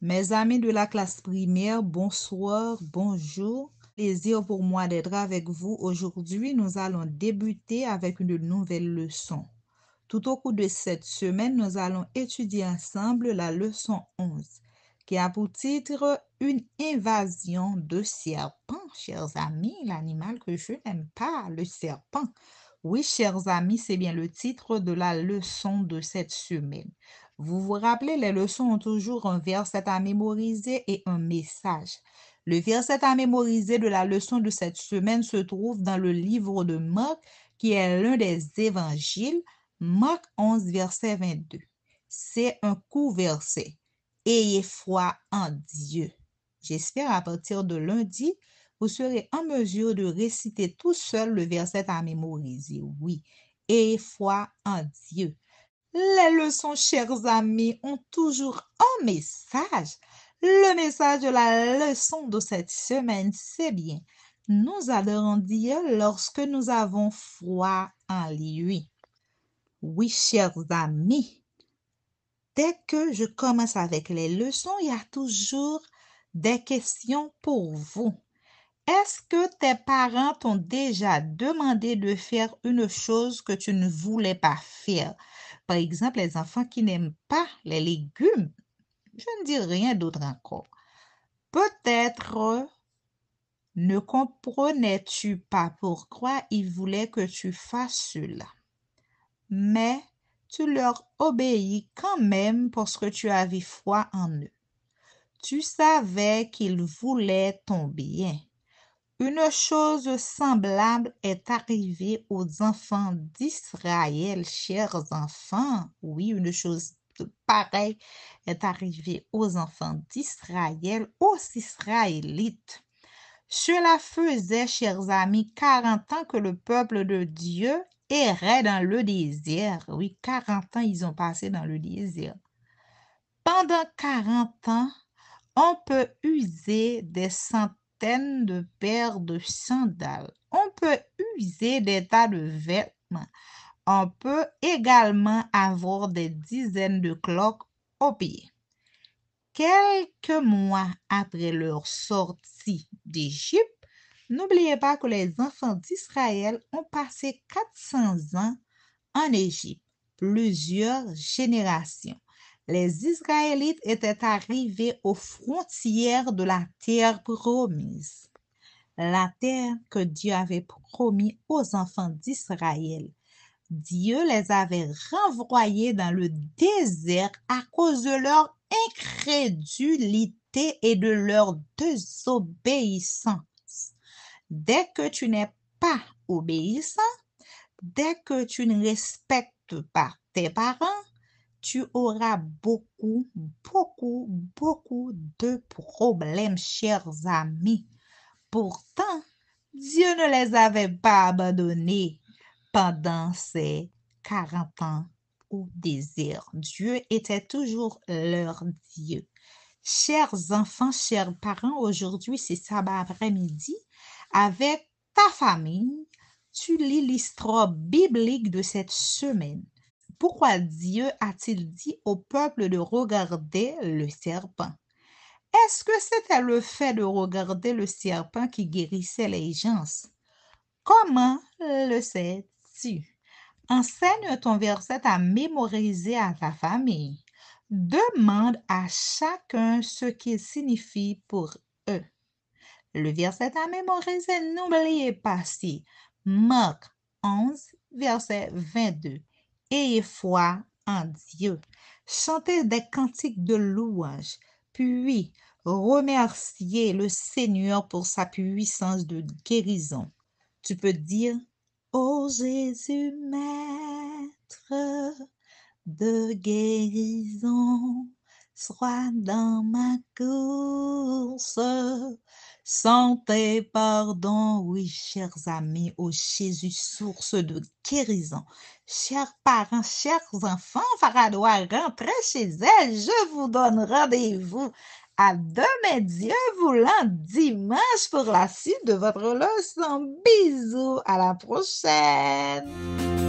Mes amis de la classe primaire, bonsoir, bonjour. Plaisir pour moi d'être avec vous. Aujourd'hui, nous allons débuter avec une nouvelle leçon. Tout au cours de cette semaine, nous allons étudier ensemble la leçon 11, qui a pour titre Une invasion de serpents. Chers amis, l'animal que je n'aime pas, le serpent. Oui, chers amis, c'est bien le titre de la leçon de cette semaine. Vous vous rappelez, les leçons ont toujours un verset à mémoriser et un message. Le verset à mémoriser de la leçon de cette semaine se trouve dans le livre de Marc, qui est l'un des évangiles, Marc 11, verset 22. C'est un court verset. Ayez foi en Dieu. J'espère à partir de lundi, vous serez en mesure de réciter tout seul le verset à mémoriser. Oui, ayez foi en Dieu. Les leçons, chers amis, ont toujours un message. Le message de la leçon de cette semaine, c'est bien. Nous adorons Dieu lorsque nous avons foi en lui. Oui, chers amis, dès que je commence avec les leçons, il y a toujours des questions pour vous. Est-ce que tes parents t'ont déjà demandé de faire une chose que tu ne voulais pas faire? Par exemple, les enfants qui n'aiment pas les légumes. Je ne dis rien d'autre encore. Peut-être ne comprenais-tu pas pourquoi ils voulaient que tu fasses cela. Mais tu leur obéis quand même parce que tu avais foi en eux. Tu savais qu'ils voulaient ton bien. Une chose semblable est arrivée aux enfants d'Israël, chers enfants. Oui, une chose pareille est arrivée aux enfants d'Israël, aux Israélites. Cela faisait, chers amis, 40 ans que le peuple de Dieu errait dans le désert. Oui, 40 ans ils ont passé dans le désert. Pendant 40 ans, on peut user des centaines de paires de sandales. On peut user des tas de vêtements. On peut également avoir des dizaines de cloques aux pieds. Quelques mois après leur sortie d'Égypte, n'oubliez pas que les enfants d'Israël ont passé 400 ans en Égypte, plusieurs générations. Les Israélites étaient arrivés aux frontières de la terre promise, la terre que Dieu avait promis aux enfants d'Israël. Dieu les avait renvoyés dans le désert à cause de leur incrédulité et de leur désobéissance. Dès que tu n'es pas obéissant, dès que tu ne respectes pas tes parents, tu auras beaucoup, beaucoup, beaucoup de problèmes, chers amis. Pourtant, Dieu ne les avait pas abandonnés pendant ces 40 ans au désert. Dieu était toujours leur Dieu. Chers enfants, chers parents, aujourd'hui c'est sabbat après-midi. Avec ta famille, tu lis l'histoire biblique de cette semaine. Pourquoi Dieu a-t-il dit au peuple de regarder le serpent? Est-ce que c'était le fait de regarder le serpent qui guérissait les gens? Comment le sais-tu? Enseigne ton verset à mémoriser à ta famille. Demande à chacun ce qu'il signifie pour eux. Le verset à mémoriser, n'oubliez pas si Marc 11, verset 22. Ayez foi en Dieu. Chantez des cantiques de louange, puis remerciez le Seigneur pour sa puissance de guérison. Tu peux dire, ô Jésus, Maître de guérison, sois dans ma course, santé, pardon, oui, chers amis, ô Jésus, source de guérison. Chers parents, chers enfants, Farah doit rentrer chez elle. Je vous donne rendez-vous à demain, Dieu voulant, dimanche pour la suite de votre leçon. Bisous, à la prochaine.